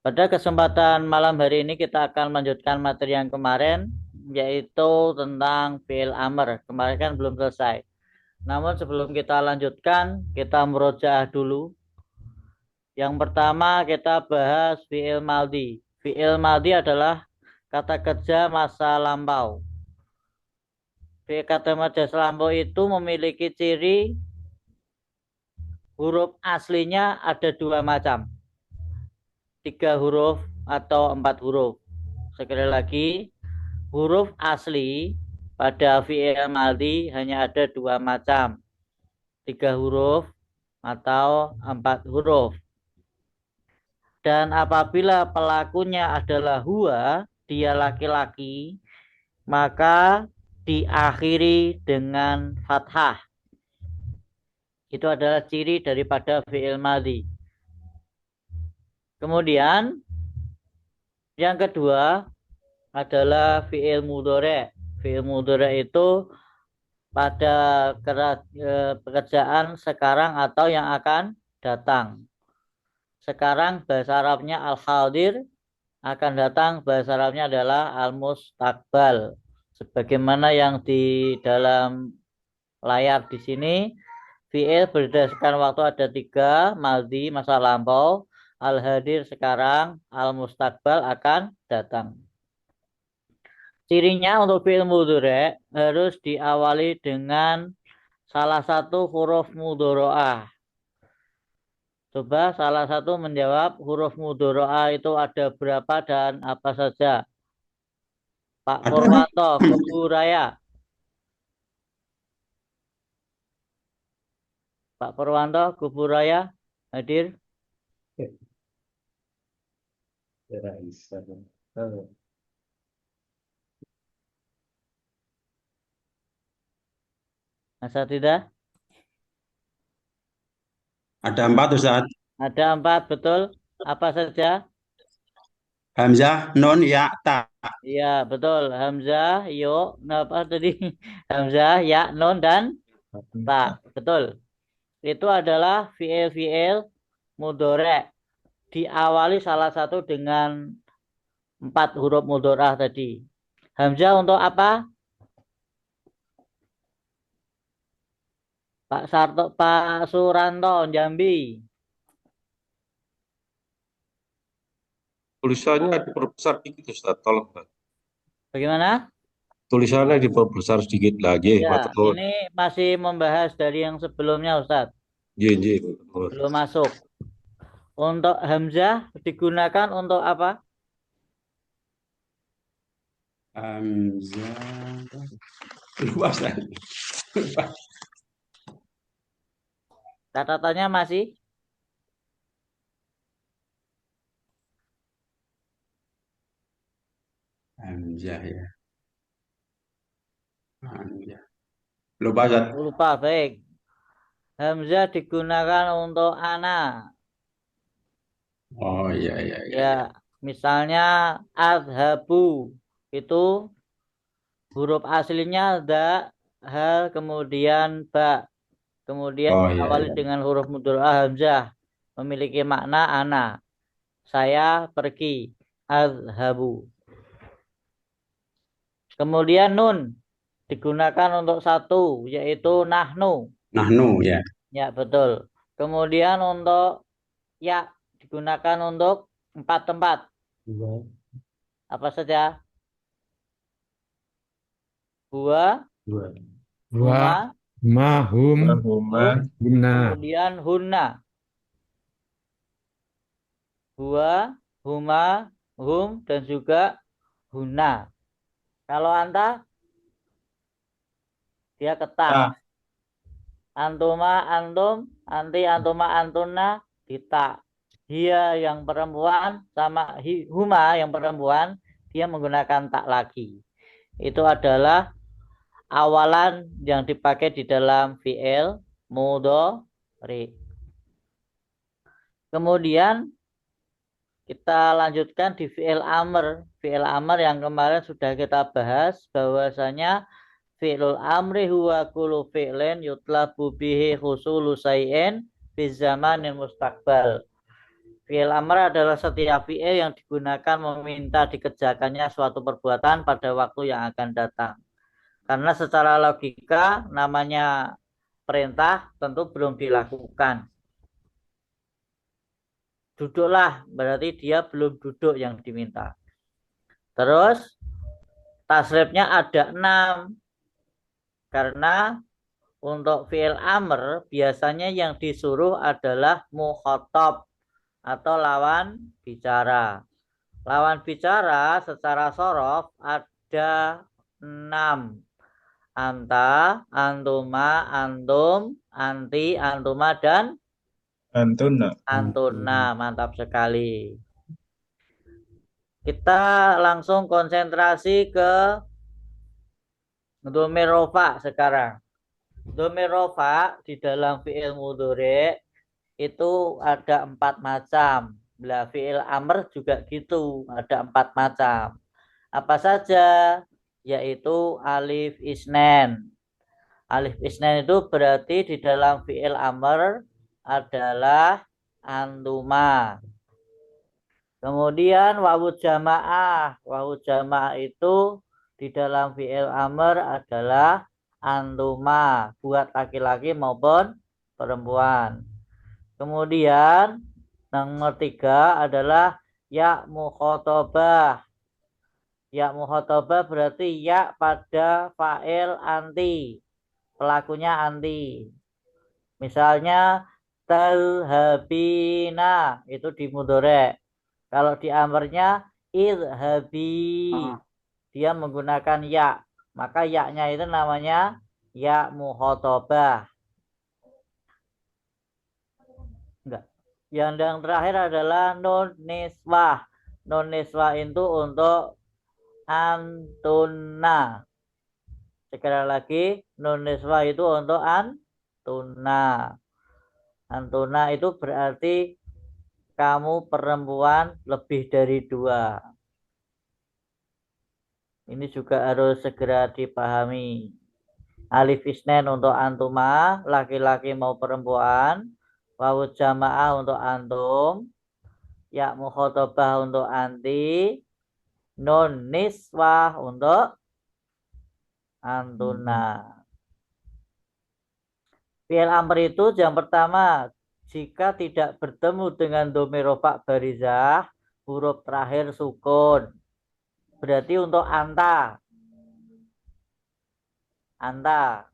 Pada kesempatan malam hari ini kita akan melanjutkan materi yang kemarin, yaitu tentang fi'il amr. Kemarin kan belum selesai. Namun sebelum kita lanjutkan, kita murojaah dulu. Yang pertama kita bahas fi'il maldi. Fi'il maldi adalah kata kerja masa lampau. Fi'il kata masa lampau itu memiliki ciri huruf aslinya ada dua macam. 3 huruf atau 4 huruf. Sekali lagi, huruf asli pada fi'il maldi hanya ada dua macam. 3 huruf atau 4 huruf. Dan apabila pelakunya adalah huwa, dia laki-laki, maka diakhiri dengan fathah. Itu adalah ciri daripada fi'il maldi. Kemudian yang kedua adalah fi'il mudhari'. Fi'il mudhari' itu pada pekerjaan sekarang atau yang akan datang. Sekarang bahasa Arabnya al-hadir, akan datang bahasa Arabnya adalah al-mustaqbal. Sebagaimana yang di dalam layar di sini, fi'il berdasarkan waktu ada 3, maldi masa lampau, al-hadir sekarang, al-mustaqbal akan datang. Cirinya untuk fi'il mudhari' harus diawali dengan salah satu huruf mudhoro'ah. Coba salah satu menjawab huruf mudhoro'ah itu ada berapa dan apa saja. Pak Ada Purwanto, Kuburaya. Pak Purwanto, Kuburaya, hadir. Masa tidak? ada 4 Ustaz. Ada 4, betul. Apa saja? Hamzah, Nun, Ya, Ta. Iya, betul. Hamzah, yo, apa tadi? Hamzah, ya, nun, dan ta. Betul. Itu adalah fi'il mudhari'. Diawali salah satu dengan 4 huruf mudhorah tadi. Hamzah untuk apa? Pak Suranto, Jambi. Tulisannya diperbesar dikit Ustaz, tolong Ustaz. Bagaimana? Tulisannya diperbesar sedikit lagi, Ya, matur nuwun. ini masih membahas dari yang sebelumnya, Ustadz. Nggih, nggih, matur nuwun. Belum masuk. Untuk Hamzah digunakan untuk apa? Hamzah. Lupa Ustaz. Lupa. Catatannya masih Hamzah ya. Hamzah. Lupa Ustaz. lupa. Baik. Hamzah digunakan untuk ana. Oh iya iya iya. Ya, Iya. misalnya adhabu. Itu huruf aslinya da, ha, kemudian ba. Kemudian Oh iya awali iya. dengan huruf mudhorah hamzah. Memiliki makna ana. Saya pergi. Adhabu. Kemudian nun digunakan untuk satu, yaitu nahnu. Nahnu ya. Ya, betul. Kemudian untuk ya digunakan untuk 4 tempat. Dua. Apa saja? Gua, Dua. Wa huma, mahum hum, gumna. kemudian hunna. Gua, huma, hum, dan juga hunna. Kalau anta, dia ketak. Ta. Antuma, antum, anti, antuma, antuna, kita. Dia yang perempuan sama huma yang perempuan, dia menggunakan tak lagi. Itu adalah awalan yang dipakai di dalam fi'il mudhari. Kemudian kita lanjutkan di fi'il amr. Fi'il amr yang kemarin sudah kita bahas bahwasanya fi'lul amri huwa kullu fi'lin yutlabu bihi husulu say'in fi zamanin mustaqbal. Fi'il amr adalah setiap fi'il yang digunakan meminta dikerjakannya suatu perbuatan pada waktu yang akan datang. Karena secara logika namanya perintah tentu belum dilakukan. Duduklah, berarti dia belum duduk yang diminta. Terus tasrifnya ada 6. Karena untuk fi'il amr biasanya yang disuruh adalah mukhatab atau lawan bicara. Lawan bicara secara sorof ada 6. Anta, antuma, antum, anti, antuma, dan Antuna. antuna. Mantap sekali. Kita langsung konsentrasi ke dhamir rofa sekarang. Dhamir rofa di dalam fi'il mudhari itu ada 4 macam. Lah fi'il amr juga gitu, ada 4 macam. Apa saja? Yaitu alif isnen. Alif isnen itu berarti di dalam fi'il amr adalah antuma. Kemudian wawu jamaah. Wawu jamaah itu di dalam fi'il amr adalah antuma, buat laki-laki maupun perempuan. Kemudian nomor 3 adalah ya mukhatabah. Ya mukhatabah berarti ya pada fa'il anti. Pelakunya anti. Misalnya talhabina itu di mudhari. Kalau di amrnya idhabi. Dia menggunakan ya. Maka ya-nya itu namanya ya mukhatabah. Enggak. Yang terakhir adalah nun niswah. Nun niswah itu untuk antuna. Sekali lagi, nun niswah itu untuk antuna. Antuna itu berarti kamu perempuan lebih dari 2. Ini juga harus segera dipahami. Alif isnen untuk antuma, laki-laki mau perempuan. Wawu jamaah untuk antum. Ya mukhatabah untuk anti. Nun niswah untuk antuna. Fi'il amr itu yang pertama, jika tidak bertemu dengan dhamir rofa barizah, huruf terakhir sukun. Berarti untuk anta. Anta.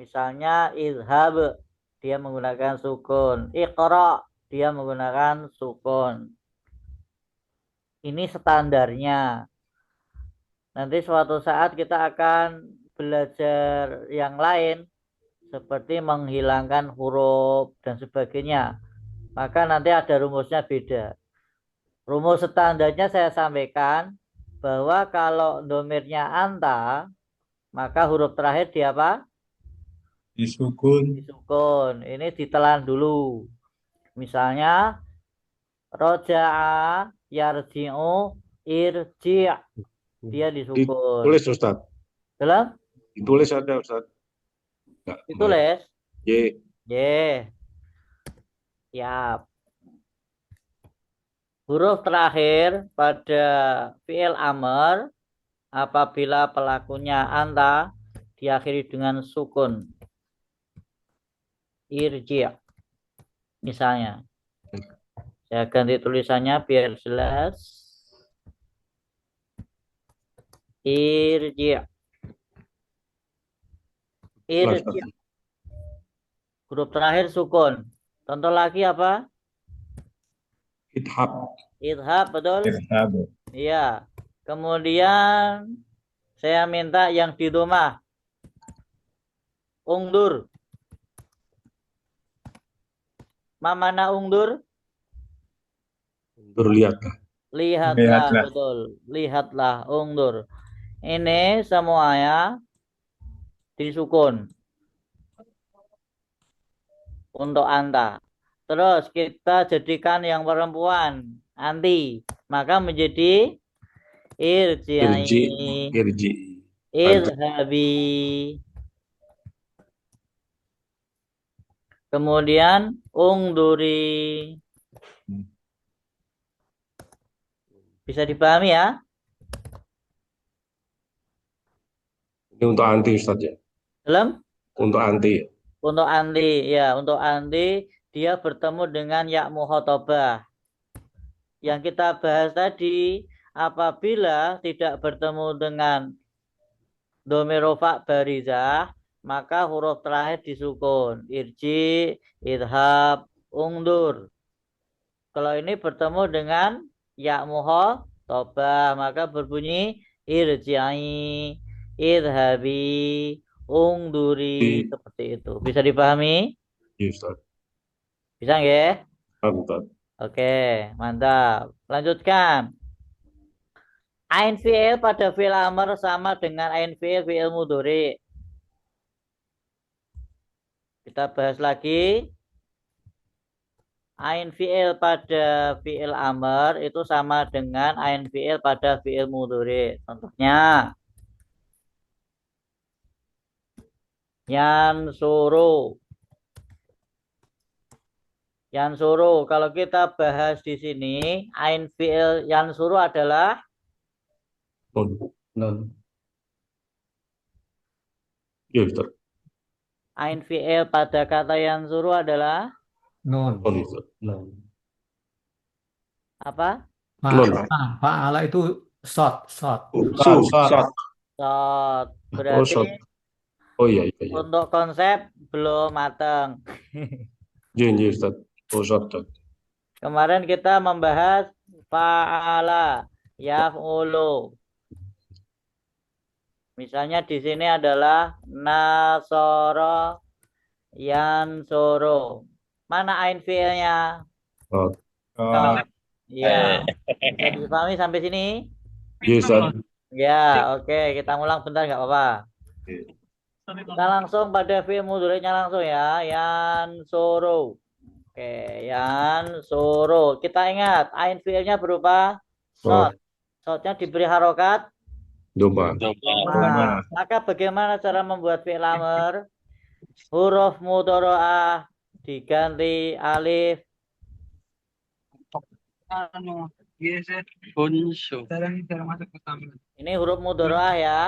Misalnya izhab, dia menggunakan sukun. Iqra, dia menggunakan sukun. Ini standarnya. Nanti suatu saat kita akan belajar yang lain seperti menghilangkan huruf dan sebagainya. Maka nanti ada rumusnya beda. Rumus standarnya saya sampaikan bahwa kalau domirnya anta, maka huruf terakhir di apa? Disukun. Disukun. Ini ditelan dulu. Misalnya roja'a yarji'u irji'. Dia disukun. Ditulis Ustaz. Dalam? Ditulis ada Ustaz. Enggak, Ditulis. Y. Y. Siap. Huruf terakhir pada fi'il amr apabila pelakunya anta diakhiri dengan sukun. Irji'. Misalnya. Saya ganti tulisannya biar jelas. Irji'. Irji'. Huruf terakhir sukun. Contoh lagi apa? Idhab. Idhab, betul? Irhab. Iya. Kemudian saya minta yang di rumah. Ungdur. Mana ungdur? Berlihatlah. Lihatlah, Lihatlah. betul. Lihatlah, ungdur. Ini semuanya disukun. Untuk anta. Terus kita jadikan yang perempuan anti, maka menjadi irji'i, Irji. idhabi. Kemudian ungduri. Bisa dipahami ya? Ini untuk anti Ustaz ya. Dalam? Untuk anti. Untuk anti, ya, untuk anti dia bertemu dengan ya mukhotobah. Yang kita bahas tadi, apabila tidak bertemu dengan dhamir rofa barizah, maka huruf terakhir disukun. Irji, idhab, ungdur. Kalau ini bertemu dengan ya mukhotobah, maka berbunyi irji'i, idhabi, ungduri, seperti itu. Bisa dipahami? Iya Ustaz. Bisa nggak? Mantap. Oke, mantap. Lanjutkan. Ain fi'il pada fi'il amr sama dengan ain fi'il mudhari. Kita bahas lagi. Ain fi'il pada fi'il amr itu sama dengan ain fi'il pada fi'il mudhari. Contohnya, yansuru. Yansuru. Kalau kita bahas di sini, ain fi'il yansuru adalah Nun. Iya Ustaz. ain fi'il pada kata yansuru adalah Non. Nun Ustaz. Nun. apa? Nun. Fa'ala itu shot. Sot. Shot. Oh, Berarti shot. Oh iya. untuk konsep belum matang. Iya Ustaz. Oh, shot. Kemarin kita membahas fa'ala, yaf'ulu. Misalnya di sini adalah nasoro, yansoro. Mana ain fi'ilnya? Oh. Iya. Bisa dipahami sampai sini? Iya Ustaz. Ya, oke. Kita ulang bentar nggak apa-apa. Kita langsung pada fi'il mudhari'nya langsung ya. Yansoro. Oke, yansoro. Kita ingat, ain fi'ilnya berupa shot. Shotnya diberi harokat Doma. Nah, maka bagaimana cara membuat fi'il amr? Huruf mudhari'ah diganti alif. Ini huruf mudhari'ah ya.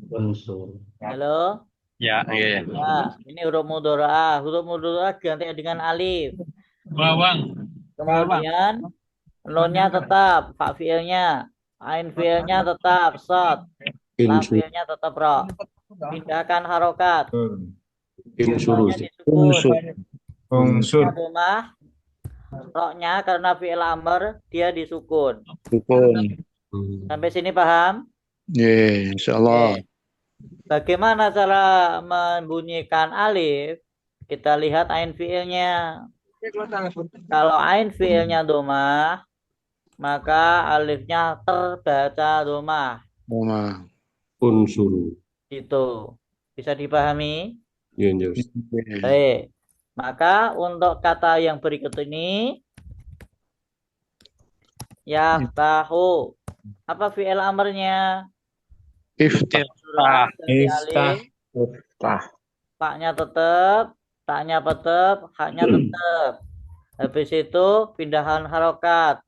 Unsur. Halo? Ya, iya. Nah, ini huruf mudhari'ah. Huruf mudhari'ah ganti dengan alif. Bawang. Kemudian nunnya tetap, fa fi'ilnya, ain fi'ilnya tetap shad, lam fi'ilnya tetap ra. Pindahkan harokat. Insuru. Namanya disukun. Unsur. Domah, roknya karena fi'il amr dia disukun. Sampai sini paham? Ya, insyaallah. Oke. Bagaimana cara membunyikan alif? Kita lihat ain fi'ilnya. Kalau ain fi'ilnya domah, maka alifnya terbaca domah. Mama. Unsuru. Itu bisa dipahami? Iya Ustaz. Baik. Maka untuk kata yang berikut ini, yaftahu. Apa fi'il amrnya? Iftah. Alif, paknya tetap, taknya tetap, haknya tetap. Habis itu pindahan harokat.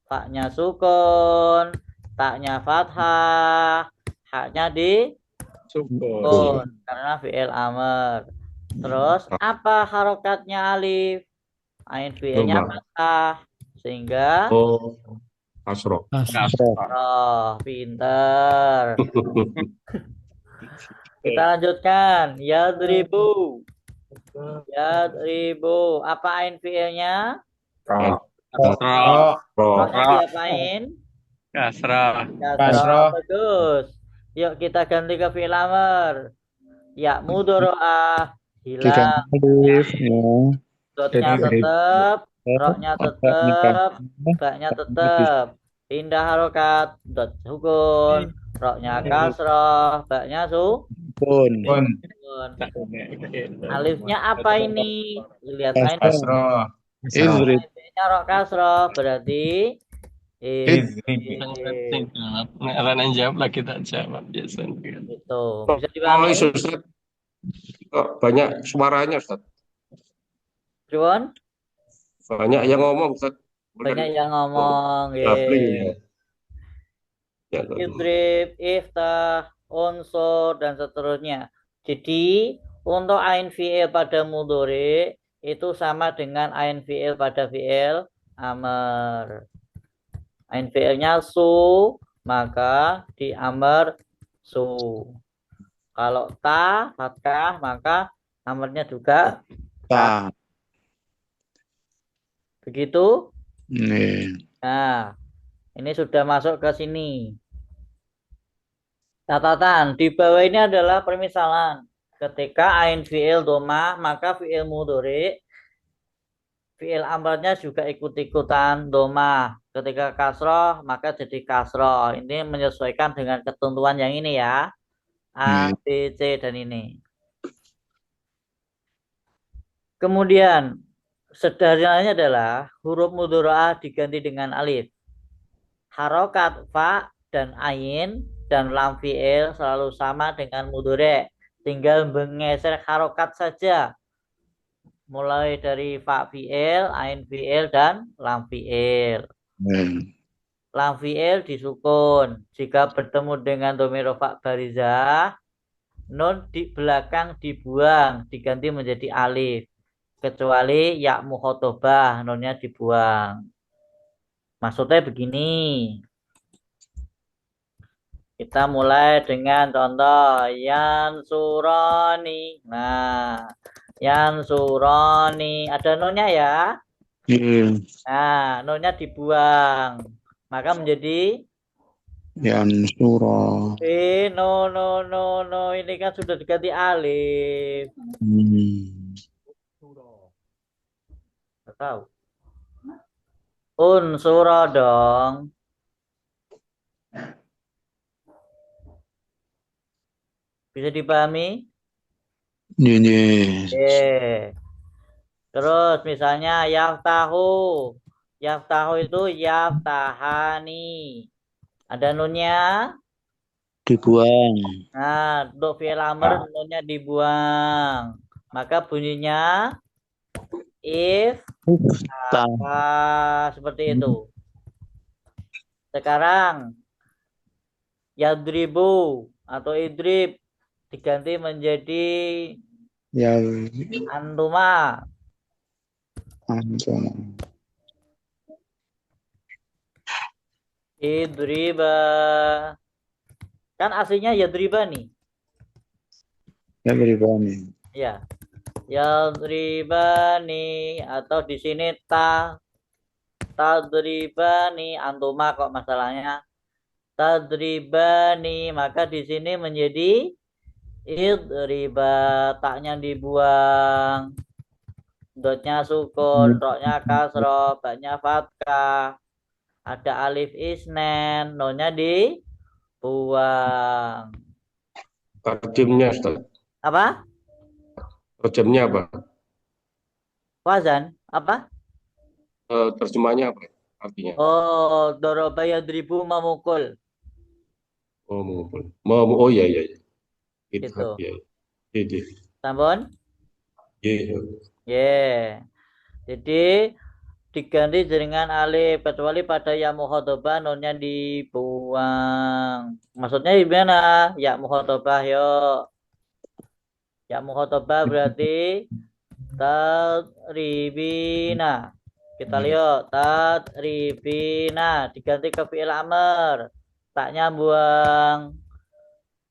Paknya sukun, taknya fathah, haknya di sukun karena fi'il amr. Terus apa harokatnya alif? Ain fi'ilnya Domah. fathah sehingga Oh, asroh. oh, pinter. Kita lanjutkan. Yadribu. Yadribu. Apa ain fi'ilnya? Kasrah. Roknya diapain? Kasrah. Kasrah. Bagus. Yuk kita ganti ke fi'il amr. Ya mudhari'ah hilang. Alif, ya. Dotnya tetap, roknya tetap, baknya tetap. Pindah harokat, dot sukun, roknya kasroh, baknya Pun. sukun. Alifnya apa ini? Lihat ain. Kasroh. Idrib. Alifnya rok kasroh berarti Anak jawab lah kita jawab biasanya. itu. Bisa Oh, dipahami? Ustaz. Kok banyak suaranya Ustaz. Cuman Banyak yang ngomong Ustaz. Banyak yang ngomong. Gabling ya. Ya, Idrib, iftah, unsur, dan seterusnya. Jadi, untuk ain fi'il pada mudhari itu sama dengan ain fi'il pada fi'il amr. Ain fi'ilnya su, maka di amr su. Kalau ta, fathah, maka amrnya juga Ta. begitu. Nih. Nah, ini sudah masuk ke sini. Catatan di bawah ini adalah permisalan. Ketika ain fi'il doma, maka fi'il mudhari, fi'il amrnya juga ikut-ikutan doma. Ketika kasroh, maka jadi kasroh. Ini menyesuaikan dengan ketentuan yang ini ya. A, B, C, dan ini. Kemudian, sederhananya adalah huruf mudhari'ah diganti dengan alif. Harokat fa dan ain dan lam fi'il selalu sama dengan mudhari'. Tinggal menggeser harokat saja. Mulai dari fa fi'il, ain fi'il, dan lam fi'il. Lam fi'il disukun. Jika bertemu dengan dhamir rafa' barizah, nun di belakang dibuang, diganti menjadi alif. Kecuali ya mukhotobah, nunnya dibuang. Maksudnya begini. Kita mulai dengan contoh yan surani. Nah, yan surani. Ada nunnya ya. Nah, nunnya dibuang. Maka menjadi Yan surah. no. Ini kan sudah diganti alif. Nggak tahu. Unsura dong. Bisa dipahami? Yes. Terus misalnya yaftahu. Yaftahu itu yaftahani. Ada nunnya? Dibuang. Nah, untuk fi'il amr nunnya dibuang. Maka bunyinya if seperti itu. Sekarang yadribu atau idrib diganti menjadi Ya. antuma. Antuma. Idriba. Kan aslinya yadriba nih. Ya beribani. Ya. Yadribani atau di sini tadribani antuma kok masalahnya. Tadribani, maka di sini menjadi idriba, taknya dibuang, dotnya sukun, roknya kasroh, baknya fathah, ada alif isnen, nonnya dibuang. Tarjemnya, Ustaz. Apa? Tarjemnya apa? Wazan? Apa? Terjemahnya apa artinya? Oh, doroba yadribu memukul. Oh, mengumpul. Oh iya. Gitu. Ya. Iya. Sampun? Iya. Jadi diganti dengan alif kecuali pada ya mukhotobah nunnya dibuang. Maksudnya gimana? Ya mukhotobah yuk. Ya mukhotobah berarti tadribina. Kita lihat tadribina diganti ke fi'il amr. Taknya buang.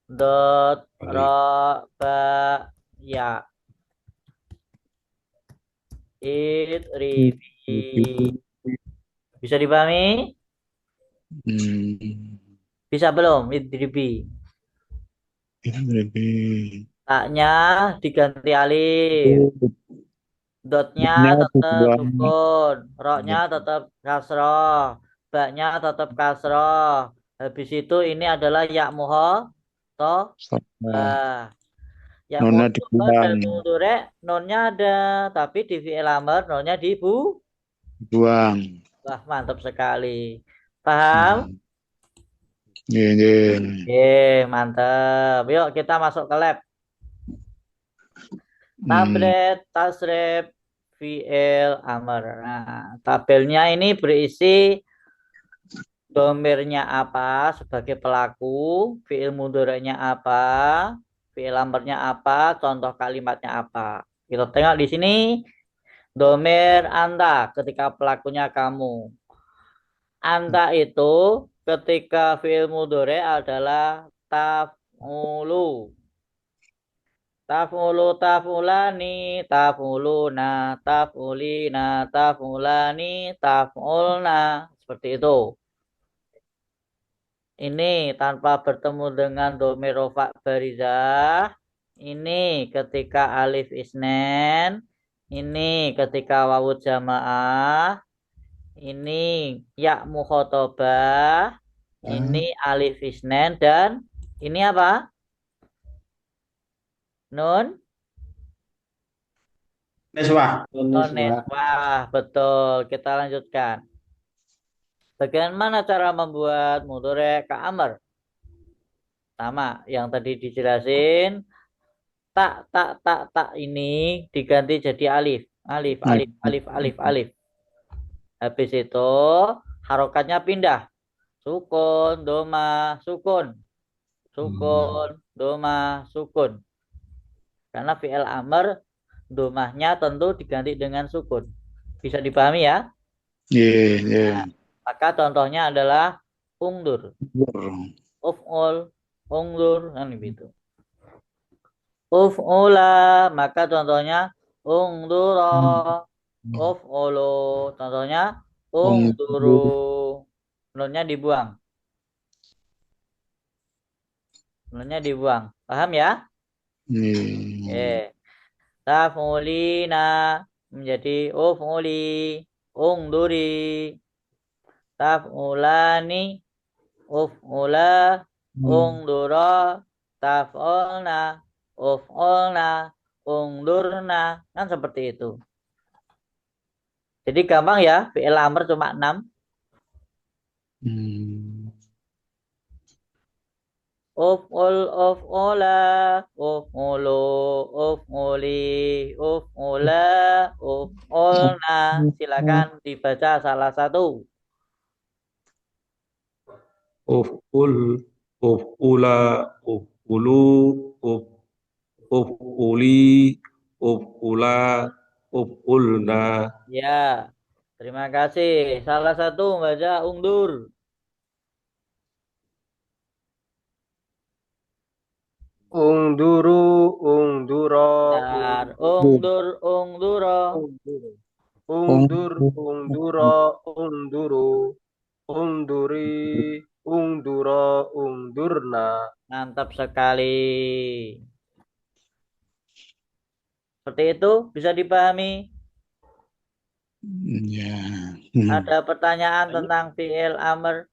Dot ro ba ya. Idribi. Bisa dipahami? Bisa belum? Idribi. Taknya diganti alif. Dotnya tetap sukun. Roknya tetap kasroh. Baknya tetap kasroh. Habis itu ini adalah ya mukhotobah. Ya Nona mukhotobah dan dibuang. mudhari nonnya ada, tapi di fi'il amr nonnya Buang. Wah, mantap sekali. Paham? Iya. Mantap. Yuk kita masuk ke lab. Tablet, tasrif, fi'il amr. Nah, tabelnya ini berisi domirnya apa sebagai pelaku, fi'il mudhari'nya apa, fi'il amrnya apa, contoh kalimatnya apa. Kita tengok di sini domir anta ketika pelakunya kamu. Anta itu ketika fi'il mudhari' adalah taf'ulu. Taf'ulu taf'ulani, taf'uluna, taf'ulina, taf'ulani, taf'ulna. Seperti itu. Ini tanpa bertemu dengan domir rofa barizah. Ini ketika alif isnen. Ini ketika wawu jamaah. Ini ya mukhotobah. Ini alif isnen. Dan ini apa? Nun? Neswa. Oh, neswah. Betul. Kita lanjutkan. Bagaimana cara membuat mudhari' ka amr? Sama yang tadi dijelasin. Tak ini diganti jadi alif. Alif, alif, alif, alif, alif. Habis itu harokatnya pindah. Sukun, doma, sukun. Sukun, doma, sukun. Karena fi'il amr domahnya tentu diganti dengan sukun. Bisa dipahami ya? Iya. Nah, maka contohnya adalah ungdur, uf'ul, ungdur, kan begitu. Uf'ula, maka contohnya ungdura, uf'ulu, contohnya ungduru. Nunnya dibuang. Nunnya dibuang. Paham ya? Taf'ulina menjadi uf'uli, ungduri. Taf'ulani, uf'ula, ungdura, taf'ulna, uf'ulna, ungdurna. Kan seperti itu. Jadi gampang ya, fi'il amr cuma 6. Uf'ul, uf'ula, uf'ulu, uf'uli, uf'ula, uf'ulna. Silakan dibaca salah satu. Uf'ul, uf'ula, uf'ulu, uf'uli, uf'ula, uf'ulna. Ya, terima kasih. Salah satu baca ungdur. Ungduru, ungdura, Bentar. Ungdur, ungduro. ungdur, ungdura, ungduru, ungduri, ungdura, ungdurna. Mantap sekali. Seperti itu bisa dipahami. Ada pertanyaan tentang fi'il amr?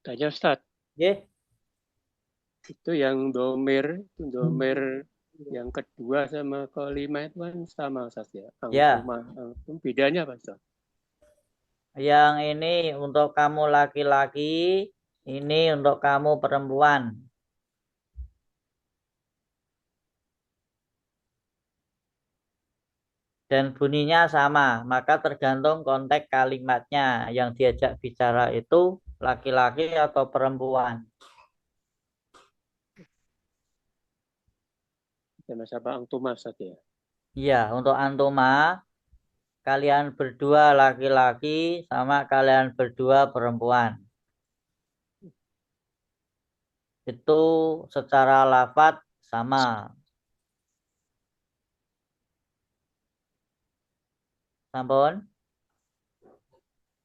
Tanya Ustaz, Ye? itu yang domir yang kedua sama kelima itu kan sama Ustaz ya? Ya. Angtum, bedanya apa Ustaz? Yang ini untuk kamu laki-laki, ini untuk kamu perempuan. Dan bunyinya sama, maka tergantung konteks kalimatnya. Yang diajak bicara itu laki-laki atau perempuan. Sama siapa Angtuma Ustaz ya? Iya, untuk antuma, kalian berdua laki-laki sama kalian berdua perempuan. Itu secara lafadz sama. Sampun?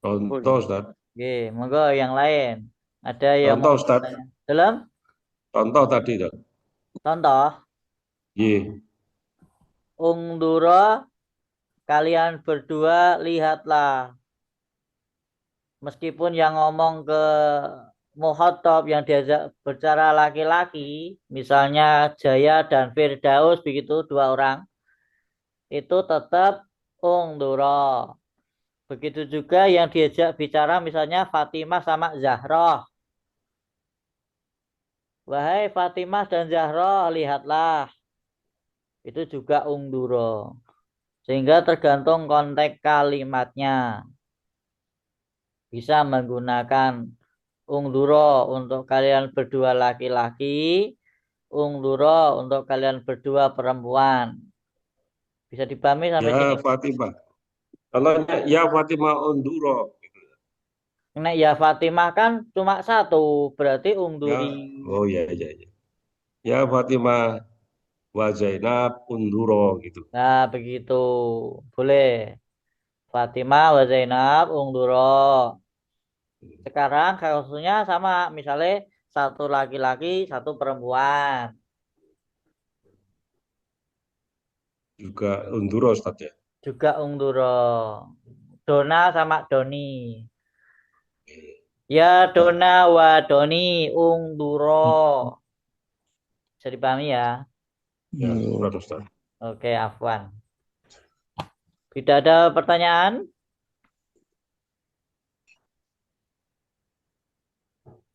Contoh, Ustaz. Oke, monggo yang lain. Ada yang Contoh, Ustaz. dalam? Contoh tadi, Ustaz. Contoh. Ungdura, kalian berdua lihatlah. Meskipun yang ngomong ke mukhatab yang diajak bicara laki-laki, misalnya Jaya dan Firdaus begitu, 2 orang, itu tetap ungdura. Begitu juga yang diajak bicara misalnya Fatimah sama Zahroh. Wahai Fatimah dan Zahroh, lihatlah. Itu juga ungdura. Sehingga tergantung konteks kalimatnya. Bisa menggunakan ungduro untuk kalian berdua laki-laki, ungduro untuk kalian berdua perempuan. Bisa dipahami sampai Ya sini? Fatimah. Kalau ya Fatimah unduro. Nek ya Fatimah kan cuma satu, berarti Ya, ungduri. oh ya ya ya. Ya Fatimah wa Zainab unduro gitu. Nah, begitu. Boleh. Fatimah wa Zainab ungduro. Sekarang kasusnya sama, misalnya satu laki-laki, satu perempuan. Juga unduro Ustaz ya. Juga ungduro. Dona sama Doni. Ya Dona wa Doni ungduro. Bisa dipahami ya? Ya, syukur Ustaz. Oke, Afwan. Tidak ada pertanyaan?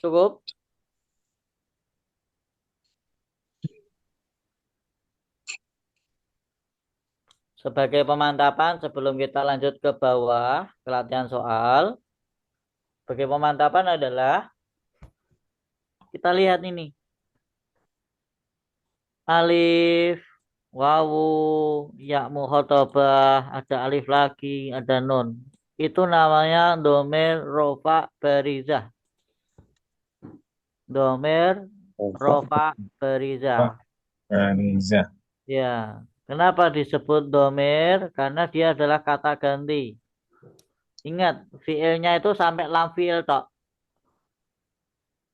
Cukup? Sebagai pemantapan sebelum kita lanjut ke bawah ke latihan soal. Sebagai pemantapan adalah kita lihat ini. Alif, wawu, ya mukhotobah, ada alif lagi, ada nun. Itu namanya domir rofa barizah. Domir rofa barizah. Barizah. Ya, kenapa disebut domir? Karena dia adalah kata ganti. Ingat, fiilnya itu sampai lam fiil tok.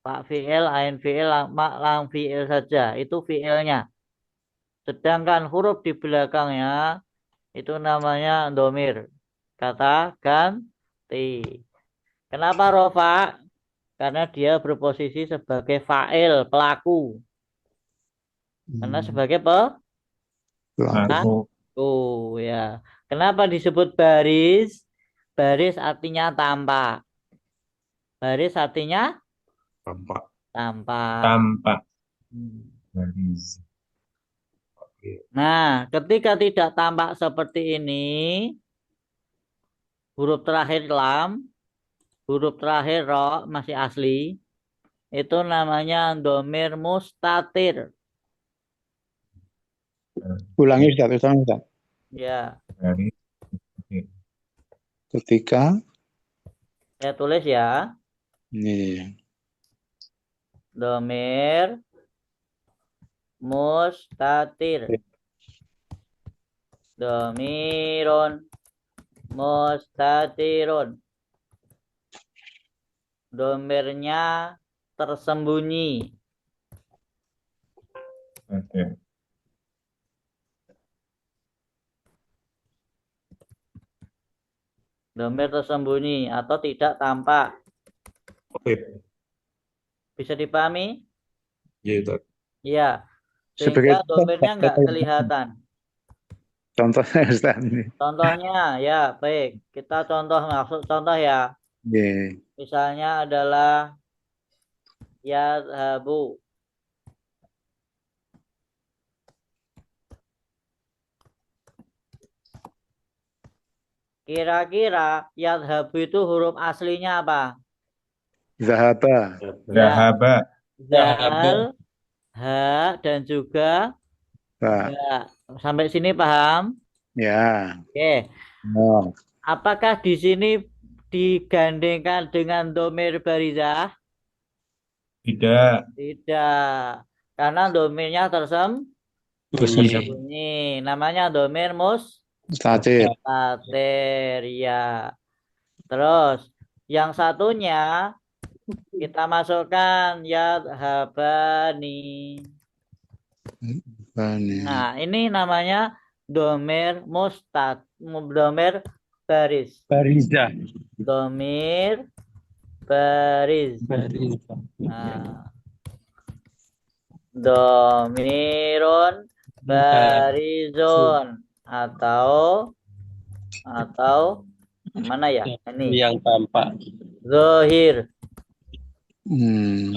Pak fiil, ain fiil, lam fiil saja. Itu fiilnya. Sedangkan huruf di belakangnya itu namanya domir. Kata ganti. Kenapa rofa? Karena dia berposisi sebagai fa'il, pelaku. Karena sebagai Aku Oh ya. Kenapa disebut baris? Baris artinya tampak. Baris artinya Tampak. tampak. tampak. Hmm. Barizah. Nah, ketika tidak tampak seperti ini, huruf terakhir lam, huruf terakhir ro masih asli, itu namanya domir mustatir. Ulangi Ustaz, Ustaz. Ya, Barizah. Ketika saya tulis ya. ini Domir mustatir. Domirun mustatirun. Domirnya tersembunyi. Oke. Domir tersembunyi atau tidak tampak. Oke. Bisa dipahami? Ya Ustaz. Ya. sebagai Sehingga domirnya nggak kelihatan. contohnya Ustaz. Contohnya, ya baik. Kita maksud contoh ya. Iya. Misalnya adalah yadhabu. Kira-kira yadhabu itu huruf aslinya apa? Zahaba. Zahaba. Zal, ha, dan juga Pak. ya. Sampai sini paham? Ya. Oke. Oh. Apakah di sini digandengkan dengan domir barizah? Tidak. Tidak. Karena domirnya tersembunyi. Namanya domir Mustatir. mustatir. Ya. Terus yang satunya kita masukkan yadhabani. Nah, ini namanya domir domir baris. Barizah. Domir baris. Nah, domirun barizun atau mana ya? Ini Yang tampak. zohir. Hmm.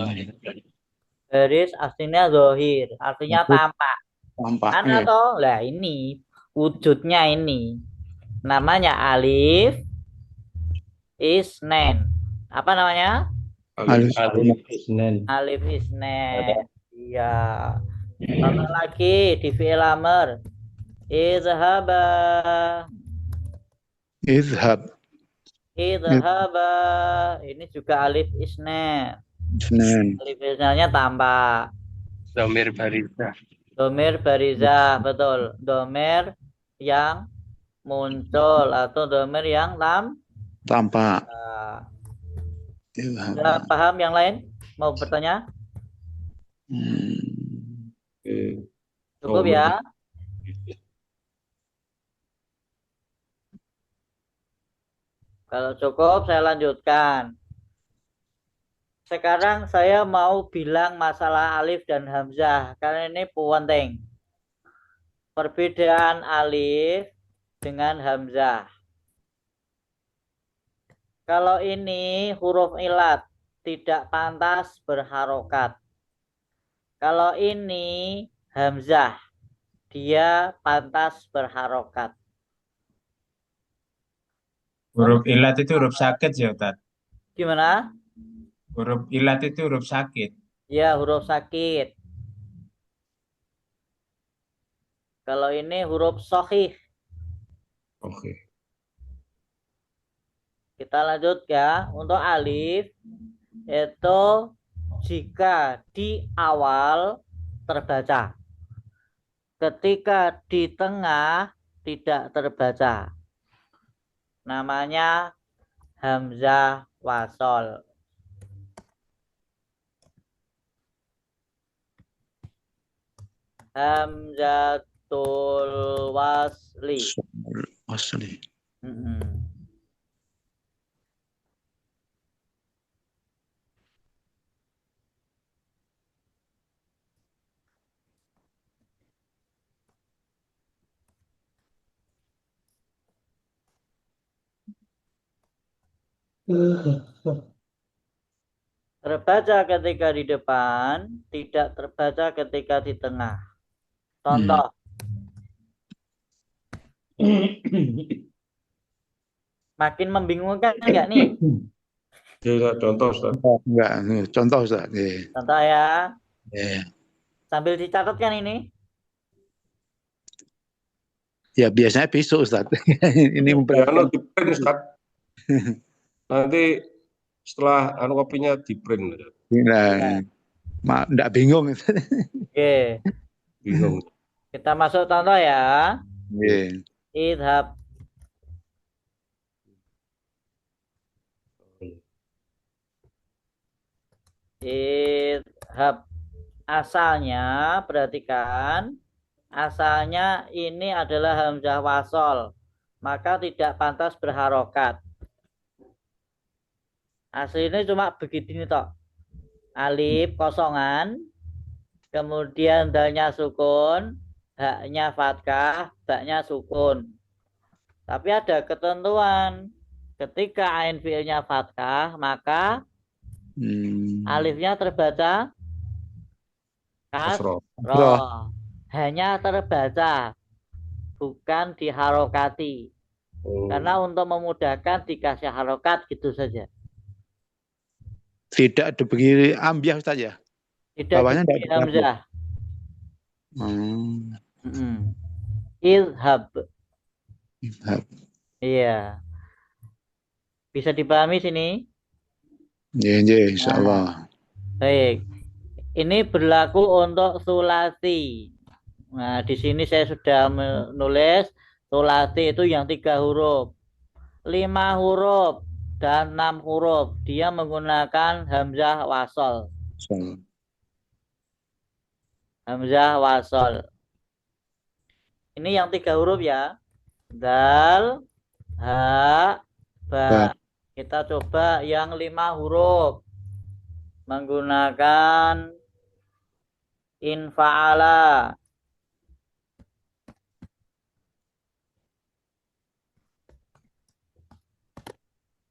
Baris aslinya zohir, artinya tampak. Tampak. Kan Iya. atau lah ini wujudnya ini. Namanya alif isnen. Apa namanya? Alif. Alif isnen. Alif isnen. Iya. Contoh lagi di fi'il amr. Izhaba. Izhab. Idhaba. Ini juga alif isnen. Isnen. Alif isnennya tambah. Domir barizah. Domir barizah, betul. Domir yang muncul atau domir yang Tampak. sudah Izhab. paham yang lain? Mau bertanya? Oke. Cukup Oh, ya? Kalau cukup saya lanjutkan. Sekarang saya mau bilang masalah alif dan hamzah karena ini penting. Perbedaan alif dengan hamzah. Kalau ini huruf ilat tidak pantas berharokat. Kalau ini hamzah dia pantas berharokat. Huruf ilat itu huruf sakit ya, Ustaz? Gimana? Huruf ilat itu huruf sakit. Ya, huruf sakit. Kalau ini huruf sahih. Oke. Kita lanjut ya. Untuk alif itu jika di awal terbaca. Ketika di tengah tidak terbaca. Namanya hamzah wasol. Hamzatul wasli. Asli. Terbaca ketika di depan, tidak terbaca ketika di tengah. Contoh. Makin membingungkan enggak nih? Oke, contoh, Ustaz. Enggak, contoh Ustaz. Contoh ya. Ya. Sambil dicatatkan ini. Ya biasanya besok Ustaz. Ini Ya, memperhatikan. di print, Ustaz. Nanti setelah kopinya di print. Nah, enggak bingung. Oke. Bingung. Kita masuk contoh ya. Iya. Idhab. Idhab. Asalnya, perhatikan. Asalnya ini adalah hamzah wasol. Maka tidak pantas berharokat. Aslinya cuma begini toh. Alif kosongan. Kemudian dalnya sukun. Haknya fathah. Baknya sukun. Tapi ada ketentuan. Ketika ain fiilnya fathah, maka alifnya terbaca kasroh. Hanya terbaca, bukan diharokati. Karena untuk memudahkan dikasih harokat gitu saja. Tidak diberi ambiah Ustaz ya? Tidak Bawahnya diberi hamzah. Idhab. Iya. Bisa dipahami sini? Iya, insyaallah. Baik. Ini berlaku untuk sulasi. Nah, di sini saya sudah menulis sulasi itu yang 3 huruf. 5 huruf dan 6 huruf. Dia menggunakan hamzah wasol. Hamzah wasol. Ini yang 3 huruf ya. Dal, ha, ba. Kita coba yang 5 huruf. Menggunakan infa'ala.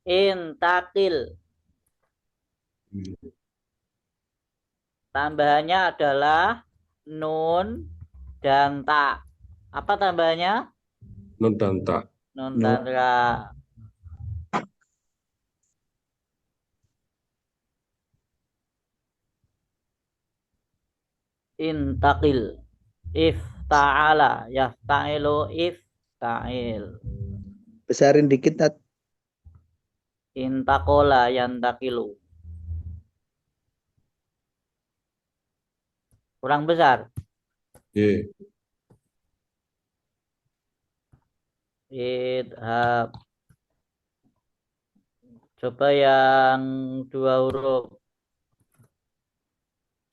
Intakil. Tambahannya adalah nun dan ta. Apa tambahannya? Nun dan ta. Nun dan ra. Intaqil. Ifta'ala. Yafta'ilu ifta'il. Besarin dikit, Tat. Intaqola yantaqilu. Kurang besar. Ye. Idhab. Coba yang 2 huruf.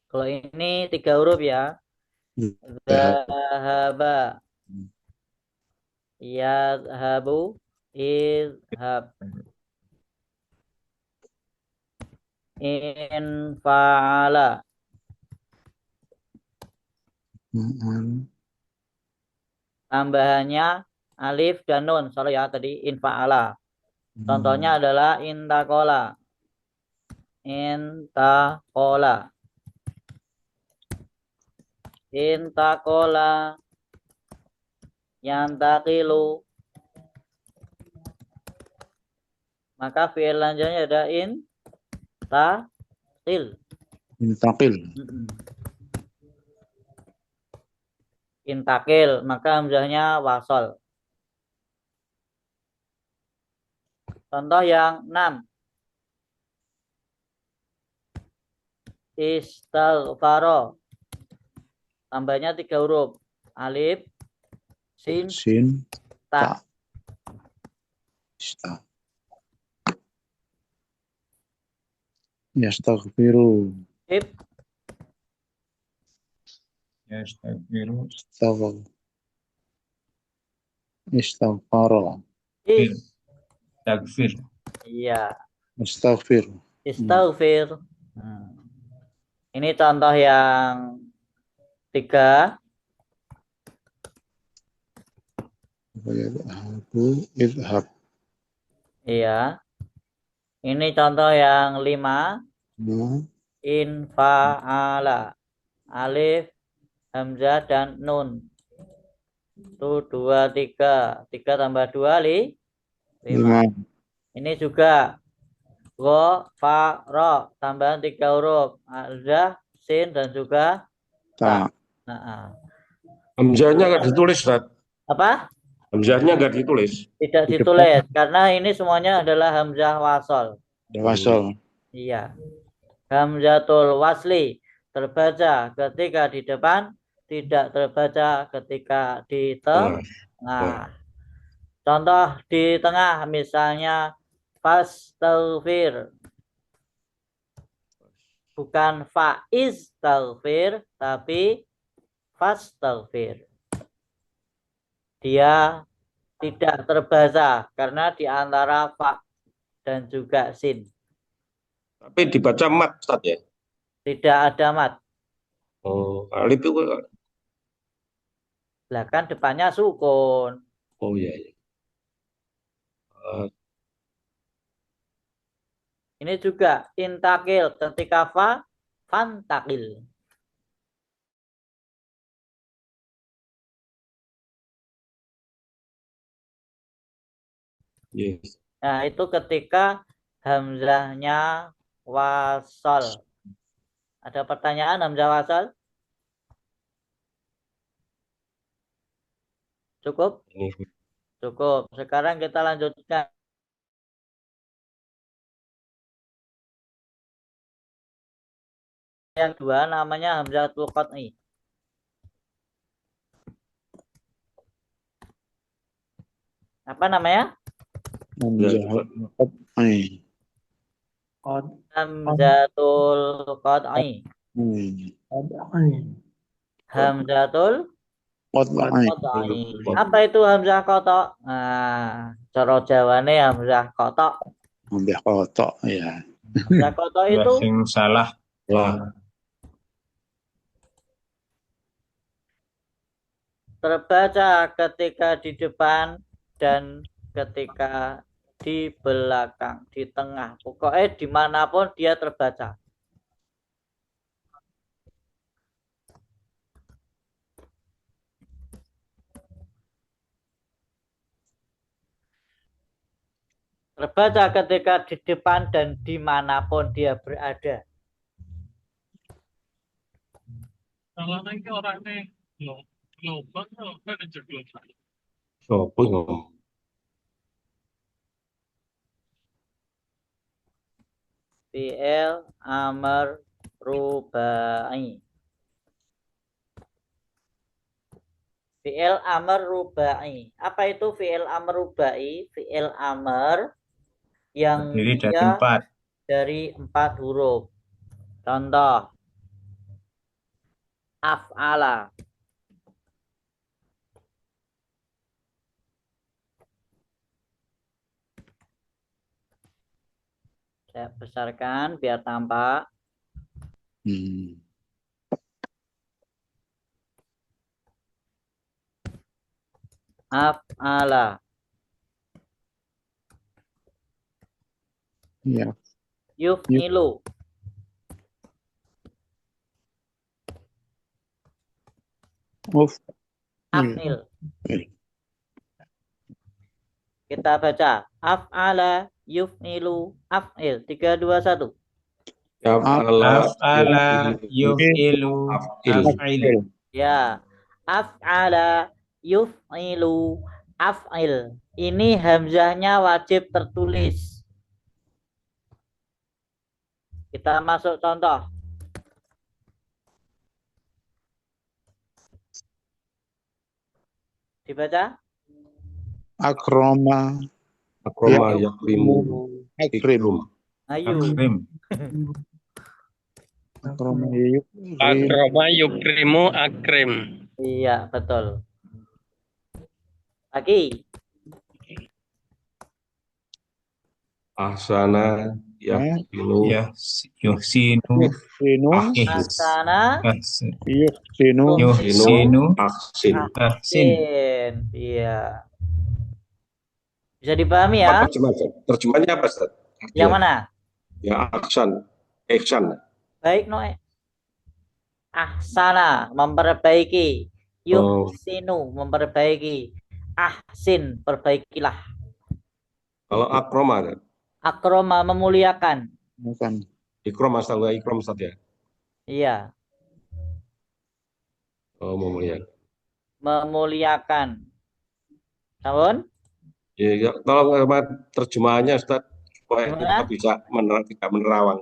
Kalau ini 3 huruf ya. Zahaba. Yadhabu. Idhab. Infa'ala. Tambahannya alif dan nun. Sorry ya tadi infa'ala. Contohnya adalah intakola. Intakola. Intakola. Yantakilu. Maka fi'il lanjutnya ada intakil. Intaqil. Intakil. Maka hamzahnya wasol. Contoh yang 6. Istaghfaro. Tambahnya 3 huruf. Alif, sin, Sin. ta. Ista. Yastaghfiru. Ib, Yastaghfiru. Istaghfara. is. Takfir. Iya. Astaghfir. Istaghfir. Ini contoh yang 3. Idhab. Iya. Ini contoh yang 5. Infa'ala. Alif, hamzah, dan nun. Itu 2, 3. 3 tambah 2, 5. Ini juga go, fa, ro. Tambahan 3 huruf. Hamzah, sin, dan juga ta. Nah, Hamzahnya nggak ditulis, Ustaz. apa? Hamzahnya nggak ditulis. Tidak ditulis. Karena ini semuanya adalah hamzah wasol. Wasol. Iya. Hamzatul wasli terbaca ketika di depan, tidak terbaca ketika di tengah. Contoh di tengah misalnya fastaghfir. Bukan faistaghfir tapi fastaghfir. Dia tidak terbaca karena di antara fa dan juga sin. Tapi dibaca mat, Ustaz ya. Tidak ada mat. Oh, alif itu. Lah kan depannya sukun. Oh iya. Ini juga intakil ketika fa, fantakil. Yes. Nah, itu ketika hamzahnya wasol. Ada pertanyaan hamzah wasol? Cukup? Cukup. Sekarang kita lanjutkan. Yang 2 namanya hamzatul qat'i. Apa namanya? Hamzatul qat'i. Hamzatul qat'i. Apa itu hamzah qata'? Nah, cara Jawane hamzah qata'. Hamzah qata', ya. Hamzah qata' itu Sing salah. terbaca ketika di depan dan ketika di belakang, di tengah. Pokoknya dimanapun dia terbaca. Terbaca ketika di depan dan dimanapun dia berada. Kalau nanti orangnya global, kan ada global. Sopo ngomong. Fi'il amr rubai. Fi'il amr rubai. Apa itu fi'il amr rubai? Fi'il amr yang Terdiri dari dia 4. dari 4 huruf. Contoh. Af'ala. Saya besarkan biar tampak. Hmm. Af'ala. Ya. Yuf'ilu. Uf. Af'il. Iya. Kita baca. Af'ala yuf'ilu af'il. 3, 2, 1. Yaf'ala Af'ala yuf'ilu af'il. af'il. Ya. Af'ala yuf'ilu af'il. Ini hamzahnya wajib tertulis. Kita masuk contoh. Dibaca. Akroma. Akroma Ya. yakrimu Akrim. ikrum. Ayo. Akrim. Akroma yukrim. Akroma yukrimu akrim. Iya, betul. Lagi. Ahsana yakinu Yuhsinu Yuhsinu. Asana Yuhsinu. Yuhsinu ahsin. ahsin. Iya. Bisa dipahami ya? Terjemahannya apa, Ustaz? Yang mana? Ya, ahsan. Ihsan. Baik, Noe. Ahsana, memperbaiki. Yuhsinu, memperbaiki. Ahsin, perbaikilah. Kalau akroma, kan? Akroma, memuliakan. Bukan. Ikram asal ikram, Ustaz ya. Iya, Oh, memuliakan. memuliakan. Sampun? Ya, tolong terjemahannya, Ustaz, supaya Gimana? kita bisa tidak menerawang.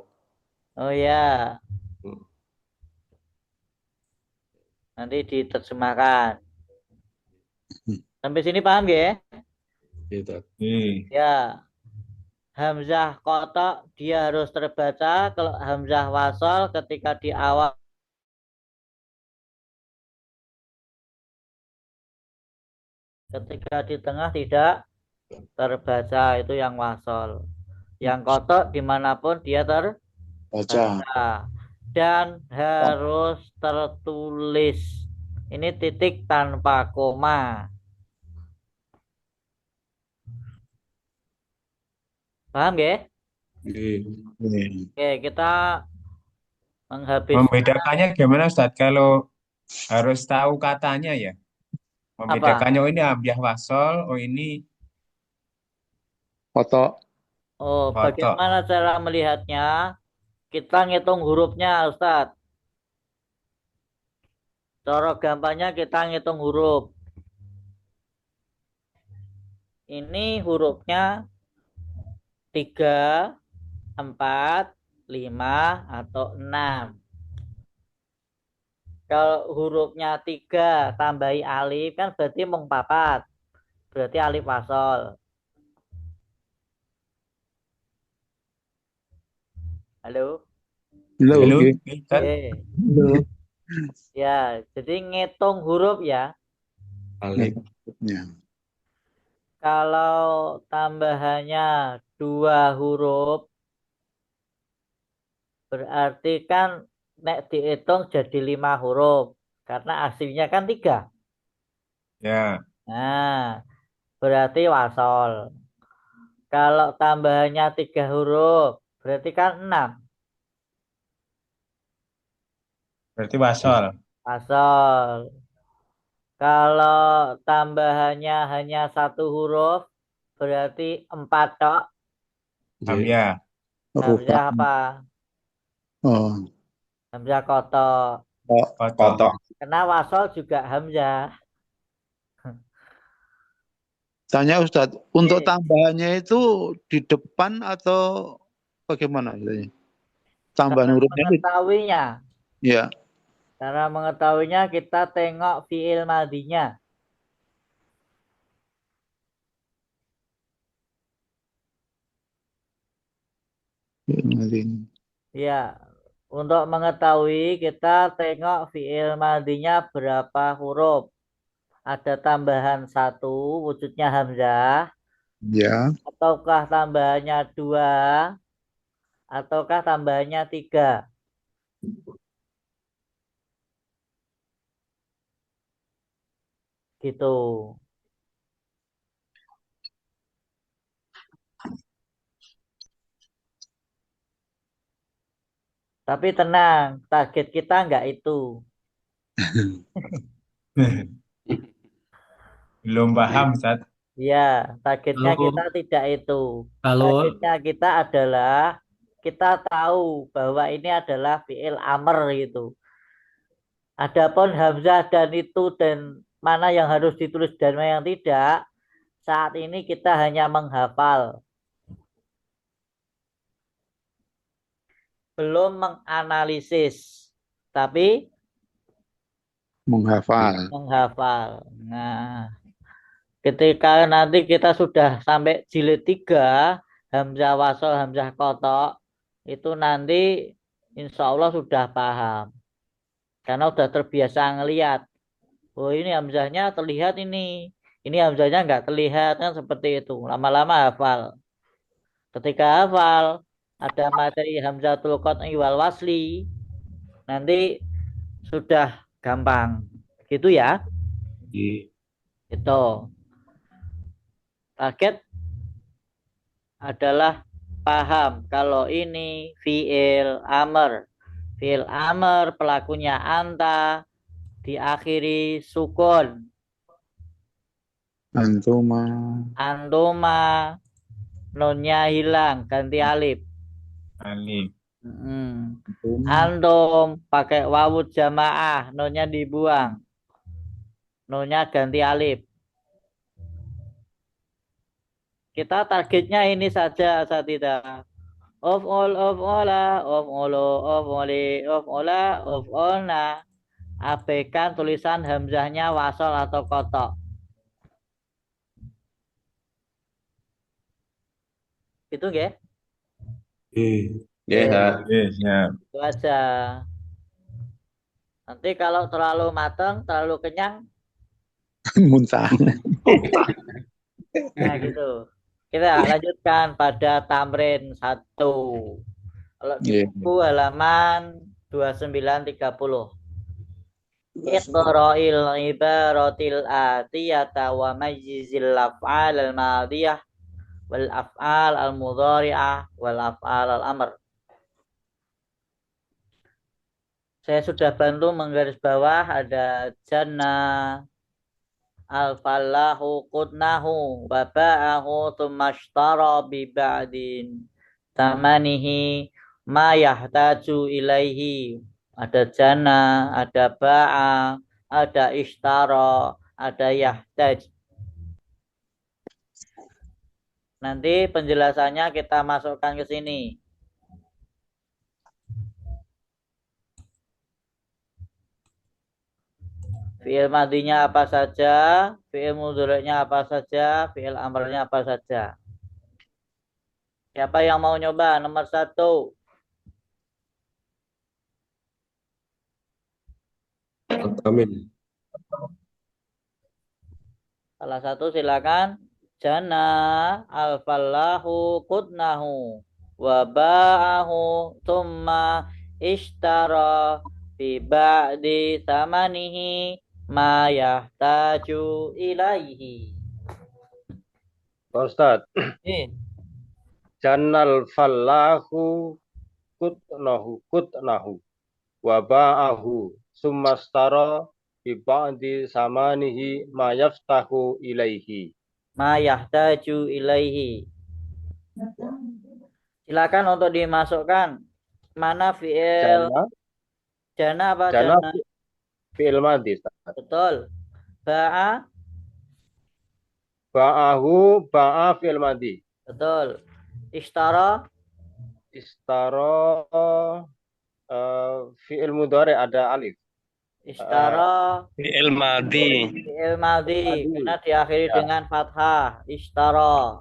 Oh ya, nanti diterjemahkan. Sampai sini paham ya? Gitu. Ya. Hamzah kotok dia harus terbaca. Kalau hamzah wasol ketika di awal ketika di tengah tidak terbaca, itu yang wasol. Yang kotok dimanapun dia terbaca Baca. dan harus tertulis. Ini titik tanpa koma. Paham ya? Oke, kita menghabiskan. Membedakannya gimana, Ustaz? Kalau harus tahu katanya ya. Membedakannya, oh ini hamzah wasol, oh ini Foto. Oh, kotok. bagaimana cara melihatnya? Kita ngitung hurufnya, Ustadz. Cara gampangnya kita ngitung huruf. Ini hurufnya 3, 4, 5, atau 6. Kalau hurufnya 3 tambahi alif kan berarti mung 4. Berarti alif wasol. Halo? Halo, Ustaz? Oke. Ya, jadi ngitung huruf ya. Alif. Kalau tambahannya 2 huruf, berarti kan nek dihitung jadi 5 huruf. Karena aslinya kan 3. Ya. Nah, berarti wasol. Kalau tambahannya 3 huruf, berarti kan 6. Berarti wasol. Wasol. Kalau tambahannya hanya 1 huruf, berarti 4 tok. Hamzah. Huruf Hamzah apa? Oh, Hamzah kotok. Kotok. Kena wasol juga hamzah. tanya Ustadz, untuk Oke. tambahannya itu di depan atau bagaimana? Tambahan Cara hurufnya itu, mengetahuinya, ya. cara mengetahuinya kita tengok fiil madinya. Ya, untuk mengetahui kita tengok fiil madinya berapa huruf. Ada tambahan 1, wujudnya hamzah, Ya, ataukah tambahannya 2, ataukah tambahannya 3. Gitu. Tapi tenang, target kita nggak itu. Belum paham, Ustaz. Ya, targetnya Kalau kita tidak itu. kalau Targetnya kita adalah kita tahu bahwa ini adalah fiil amr gitu. Adapun hamzah dan itu dan mana yang harus ditulis dan mana yang tidak, saat ini kita hanya menghafal, belum menganalisis, tapi menghafal. menghafal. Nah, ketika nanti kita sudah sampai jilid 3, hamzah wasol, hamzah kotok, itu nanti insya Allah sudah paham. Karena sudah terbiasa ngelihat. Oh ini hamzahnya terlihat ini. Ini hamzahnya nggak terlihat kan seperti itu. Lama-lama hafal. Ketika hafal, ada materi hamzatul qat'i wal wasli. Nanti sudah gampang. Gitu ya. Itu. Target adalah paham kalau ini fiil amr. Fiil amr pelakunya anta, diakhiri sukun. Antuma. Antuma, nunnya hilang, ganti alif. Alif. Antum pakai wawud jamaah, nunnya dibuang. Nunnya ganti alif. Kita targetnya ini saja, Asatidzah. Of all, of ola, of olo, of oli, of ola, of olna. Abaikan tulisan hamzahnya wasol atau kotok. Itu ya? Ya, Ya. Itu aja. Nanti kalau terlalu matang, terlalu kenyang, Muntah. nah gitu. Kita lanjutkan pada tamrin 1. Kalau di buku halaman 2930. Iqra'il ibaratil atiyata wa majizil af'al al-madiyah wal af'al al-mudhari'ah wal af'al al-amr. Saya sudah bantu menggaris bawah ada jannah, al-fallahu qutnahu wa ba'ahu thumma ashtara bi ba'din tamanihi ma yahtaju ilaihi. Ada jana, ada ba'a, ada ishtara, ada yahtaj. Nanti penjelasannya kita masukkan ke sini. Fi'il madinya apa saja, fi'il mudhari'nya apa saja, fi'il amrnya apa saja. Siapa yang mau nyoba? Nomor 1. Amin. Salah satu silakan. Jana al-fallahu qutnahu wa ba'ahu thumma ishtara fi ba'di thamanihi ma yahtaju ilaihi. Pak Ustadz, Ini jannal fallahu kutnahu wa ba'ahu summastara bi ba'di samanihi ma yaftahu ilaihi. ma yahtaju ilaihi. Silakan untuk dimasukkan. Mana fiil Jana, jana apa jana jana? fi'il madhi. Ustaz. Betul. Ba'a, Ba'ahu, ba'a fi'il madhi. betul. Ishtara, Istaro fi'il mudhari ada alif. ishtara Fi'il madhi. fiil madhi Madhi. karena diakhiri Ya. dengan fathah. Ishtara.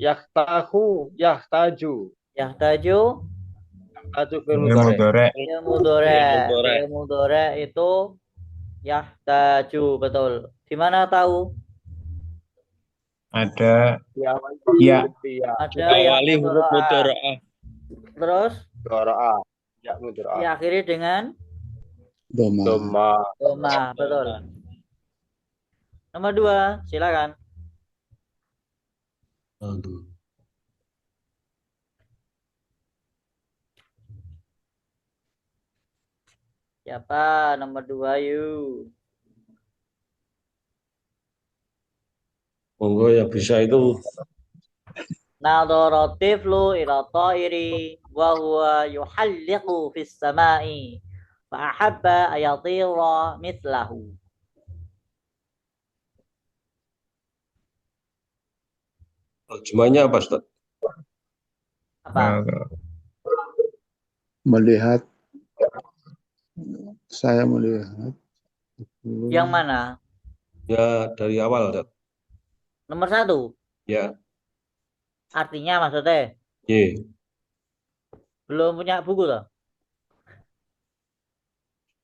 Yahtahu, yahtaju. Yahtaju Yahtaju fi'il Fi'il mudhari. mudhari. fiil mudhari. Fi'il mudhari. Fiil mudhari itu yahtaju, betul. Di mana tahu? Ada Diawali ya. huruf ya. Ada yang Awali huruf mudhari. mudhara'ah. Terus Mudhari'ah. Ya mudhari'ah. diakhiri dengan Doma. Doma. doma, betul. Nomor 2, silakan. Aduh. Siapa nomor 2 yuk? Monggo yang bisa itu. Nadhara tiflu ila ta'iri wa huwa yuhalliqu fis sama'i fa ahabba ayatira mithlahu. Terjemahnya apa, Ustaz? Apa? Melihat, saya melihat. Yang mana? Ya, dari awal, Ustaz. Nomor 1. Ya. Artinya maksudnya Y. belum punya buku loh.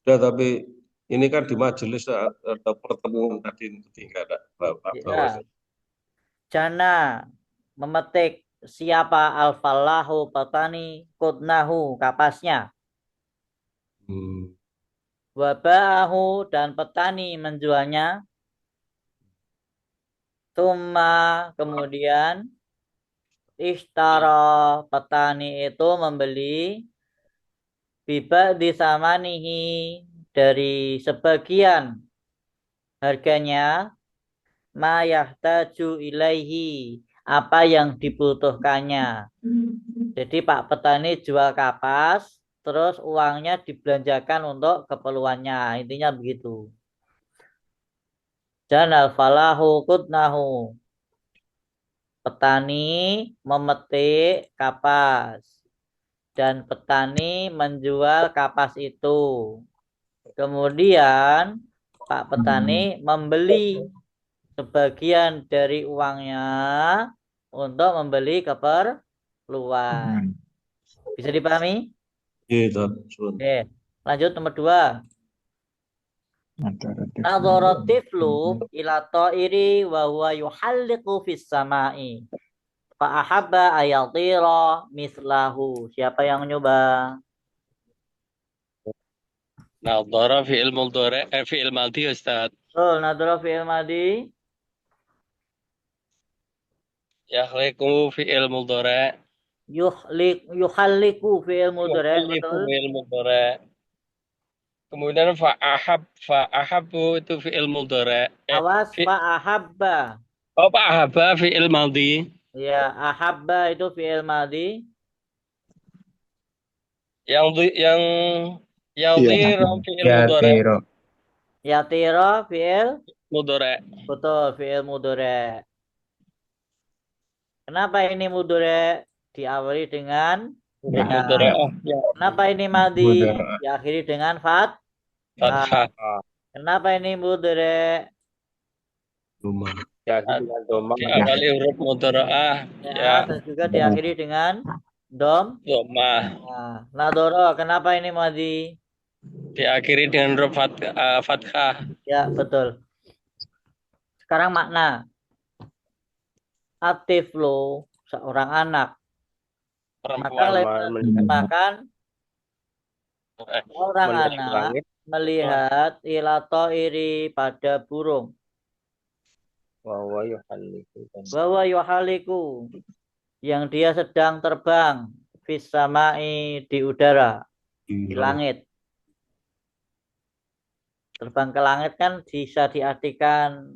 Ya, tapi ini kan di majelis atau pertemuan tadi tinggal ada Bapak. Ya. Jana memetik siapa al-falahu petani kudnahu kapasnya. Waba'ahu dan petani menjualnya. Tuma kemudian ishtara petani itu membeli biba disamanihi dari sebagian harganya ma yahtaju ilaihi apa yang dibutuhkannya. Jadi Pak petani jual kapas terus uangnya dibelanjakan untuk keperluannya, intinya begitu. Janal falahu kudnahu. Petani memetik kapas dan petani menjual kapas itu. Kemudian Pak petani membeli sebagian dari uangnya untuk membeli keperluan. Bisa dipahami? Iya, Oke, lanjut nomor 2. Nadhara tiflu ila ta'iri wa huwa yuhalliqu fis sama'i fa ahabba ayatira mislahu. Siapa yang nyoba? Nadhara fi'il mudhari, fi'il madhi Ustaz. Oh, nadhara fi'il madhi. Yakhliqu fi'il mudhari. Yuhalliqu fi'il mudhari, Yuhalliqu betul. fi'il mudhari. Kemudian fa'ahabbu itu fi'il mudhari. Awas fa'ahabba. Oh, fa'ahabba fi'il madhi. Ya, ahabba itu fi'il madhi. Yang yatira fi'il Ya mudhari. tiro. Yatira fi'il Mudhari. betul, fi'il mudhari. Kenapa ini mudhari diawali dengan Mudhari. Ya. Kenapa ini madhi Mudhari. diakhiri dengan fat? Fathah. Kenapa ini mudhari? Doma. Ya, dengan doma. Diawali huruf mudhara'ah. Ya. Dan juga diakhiri dengan dom. Dhammah. Nah, nadhara, kenapa ini madhi? Diakhiri dengan huruf fathah. Ya, betul. Sekarang makna. Atiflu, seorang anak. Makan orang anak melihat ila ta'iri pada burung. Bahwa yuhaliku yang dia sedang terbang fis samai di udara, di langit. Terbang ke langit kan bisa diartikan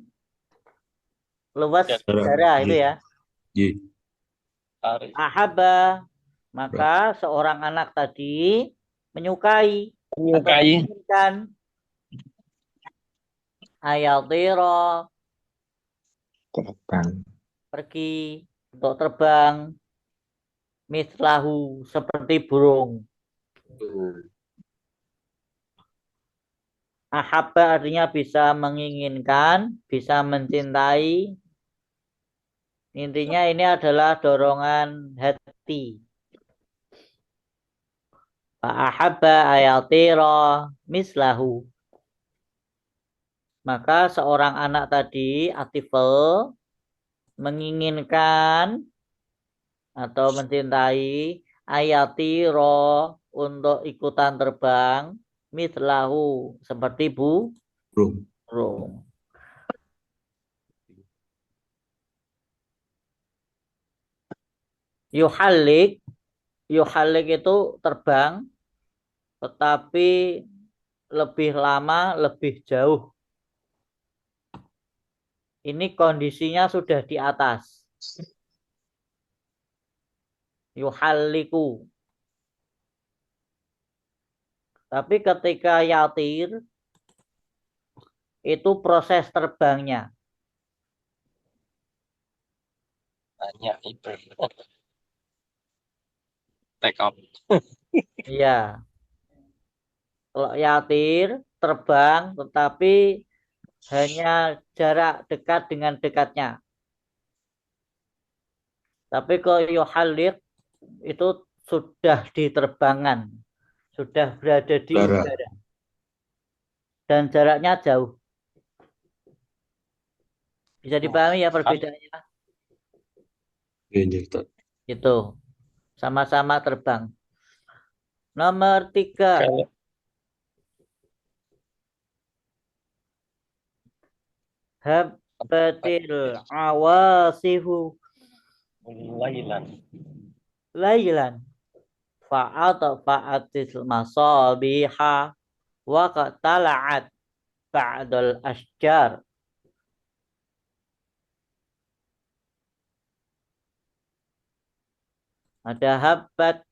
luas udara itu ya. Ye. Tarik. Ahaba, maka seorang anak tadi menyukai atau Menyukai. menginginkan ayatiro, Terbang. pergi untuk terbang, mislahu, seperti burung. Ahaba artinya bisa menginginkan, bisa mencintai. Intinya ini adalah dorongan hati. Fa'ahabba ayatira mislahu. Maka seorang anak tadi atifel menginginkan atau mencintai ayatiro untuk ikutan terbang mislahu seperti Bro. burung. Yuhalik itu terbang tetapi lebih lama, lebih jauh. Ini kondisinya sudah di atas. Yuhaliku. Tapi ketika yatir, itu proses terbangnya. Banyak itu. Take off. Iya. Kalau yatir, terbang, tetapi hanya jarak dekat dengan dekatnya. Tapi kalau yuhalik, itu sudah diterbangkan. Sudah berada di Udara. udara. Dan jaraknya jauh. Bisa dipahami ya perbedaannya? Ini Ustaz. Itu. Sama-sama terbang. Nomor 3. Kalau Habbatil awasifu lailan. lailan. Fa'atil masabiha wa qatala'at ba'dal asjar. Ada habbat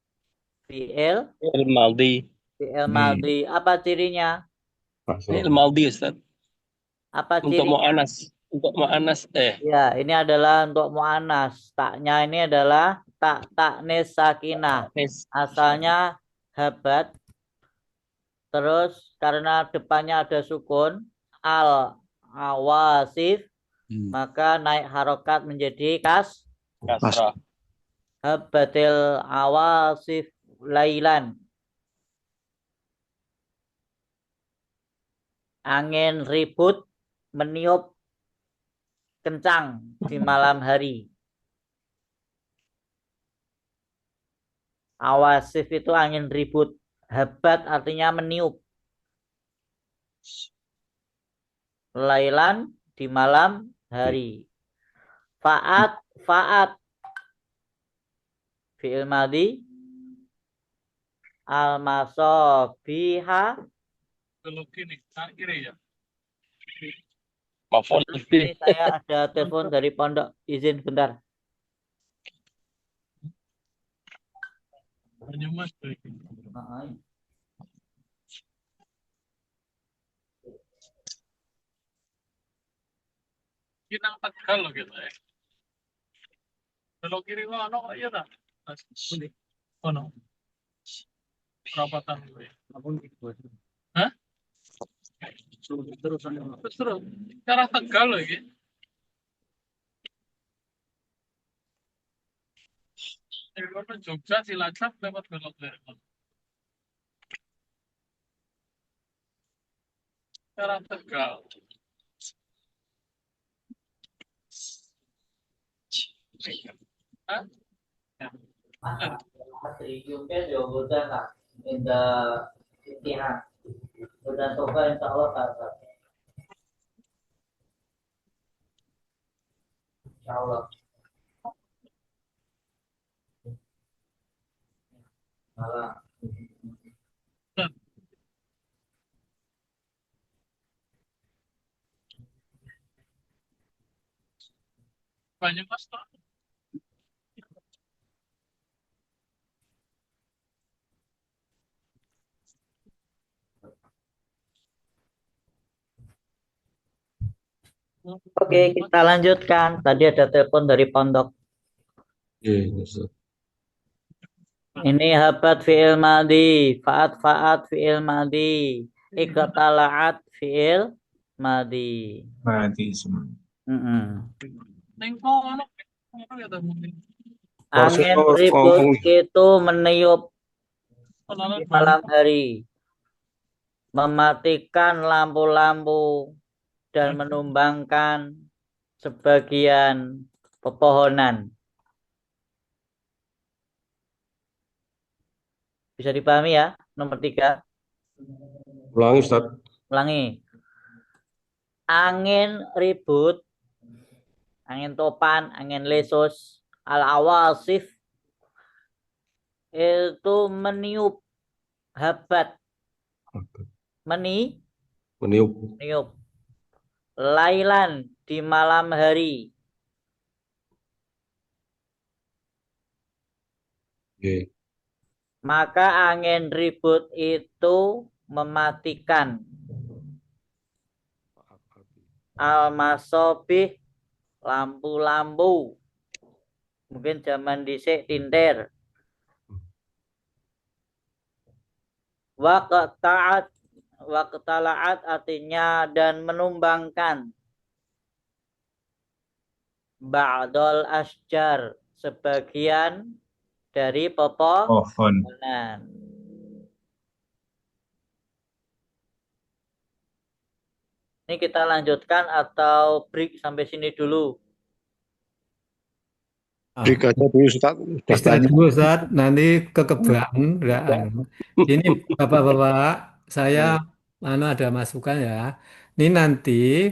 fi'il Al-Maldi. maldi. Apa cirinya? Al-Maldi, Ustaz. Apa Untuk cirinya? mu'anas. Untuk mu'anas. Ya, ini adalah untuk mu'anas. Taknya ini adalah taknis sakinah. Asalnya habat. Terus karena depannya ada sukun al awasif, maka naik harokat menjadi Kasrah. habbatil awasif lailan. Angin ribut meniup kencang di malam hari. Awasif itu angin ribut. Habat artinya meniup. Lailan di malam hari. Fa'at fi'il madhi al-masabiha. Maf'ul Ini saya ada telepon dari pondok, izin bentar. Kinang Tegal loh gitu ya. Belok kiri kok ono iya ta? Ono. Perapatan gue. Hah? Terus cara Tegal loh iki. Dari Jogja Cilacap lewat belok kiri. Cara Tegal. Hah? You can go in the Itihad. Dan Toba insya Allah kasar. Insya Allah. Malah. Banyak mas. Oke, kita lanjutkan. Tadi ada telepon dari pondok. Iya, Ustaz. Ini habat fi'il madi, faat fi'il madi, iqtala'at fi'il madi. Mati semua. Neng kono ya tamu. Angin Maksudnya ribut ngomong itu meniup di malam hari, mematikan lampu-lampu dan menumbangkan sebagian pepohonan. Bisa dipahami ya? Nomor 3. ulangi Ustaz. Ulangi. Angin ribut, angin topan, angin lesus, al-awasif itu meniup habat. Meniup. Meniup. Lailan di malam hari. Oke. Maka angin ribut itu mematikan al-masobih, lampu-lampu. Mungkin zaman dhisik tinter. Waqtalaat artinya dan menumbangkan. Ba'dol asjar, sebagian dari Pohon. pepohonan. Ini kita lanjutkan atau break sampai sini dulu? Break aja dulu Ustaz. Udah Istirahat banyak. dulu Ustaz, nanti kekeberangkatan. Ini Bapak-bapak, saya ada masukan ya. Ini nanti